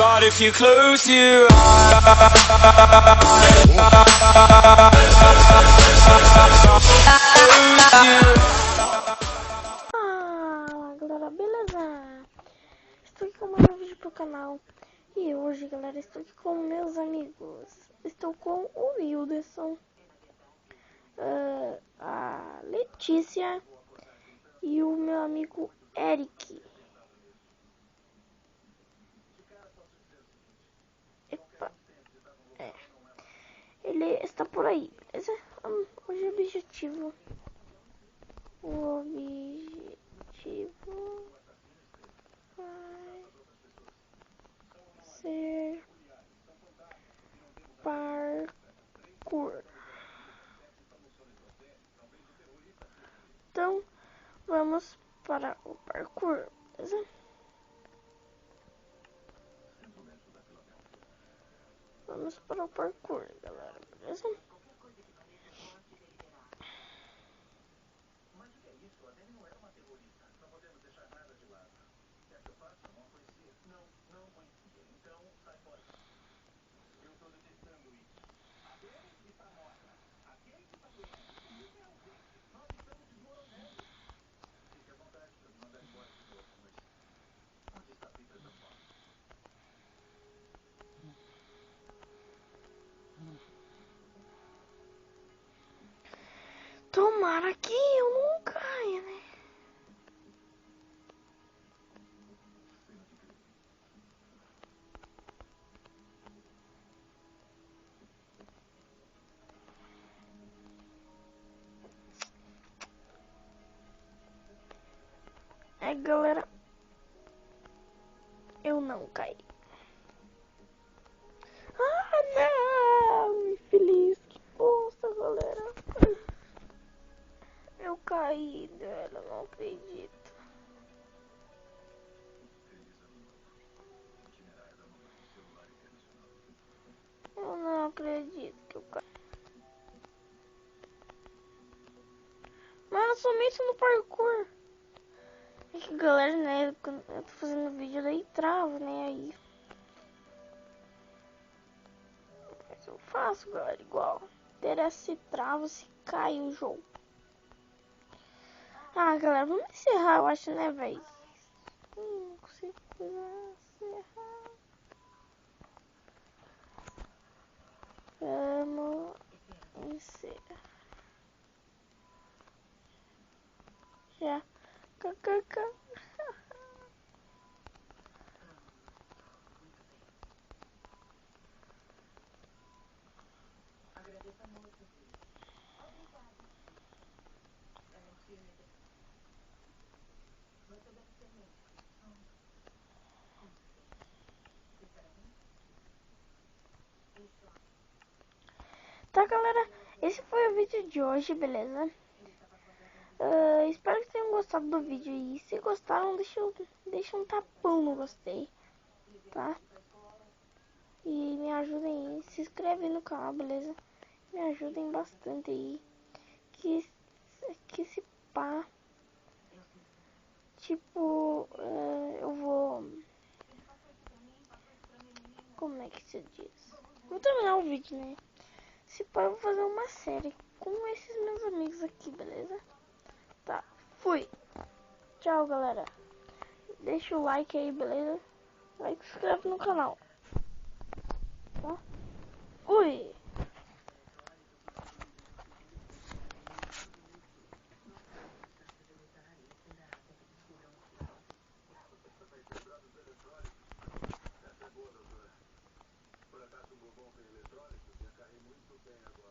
But if you close your eyes, galera, beleza? Estou aqui com mais um vídeo pro canal. E hoje, galera, estou aqui com meus amigos. Estou com o Wilderson, a Letícia e o meu amigo Eric. Epa, ele está por aí, beleza? Hoje o objetivo vai ser parkour. Então, vamos para o parkour, beleza? Vamos para o parkour, galera, beleza? Tomara que eu não caia, né? Galera, eu não caí. Ah, não! Infeliz, que bosta, galera. Eu caí, velho, não acredito. Eu não acredito que eu caí. Mas somente no parkour. É que, galera, né, quando eu tô fazendo vídeo daí trava, né, aí. Mas eu faço, galera, igual. Interessa se trava, se cai o jogo. Ah, galera, vamos encerrar, eu acho, né, velho? Não consigo encerrar. Vamos encerrar. Já. KKK. Tá, galera, esse foi o vídeo de hoje, beleza? Espero que tenham gostado do vídeo e se gostaram, deixa um tapão no gostei, tá? E me ajudem aí, se inscrevem no canal, beleza? Me ajudem bastante aí, que se pá, tipo, eu vou, como é que se diz? Vou terminar o vídeo, né? Se pá, eu vou fazer uma série com esses meus amigos aqui, beleza? Tá, fui. Tchau, galera. Deixa o like aí, beleza? Like e se inscreve no canal. Tá? Fui. Por acaso o bobão tem eletrônicos? Já carrei muito bem agora.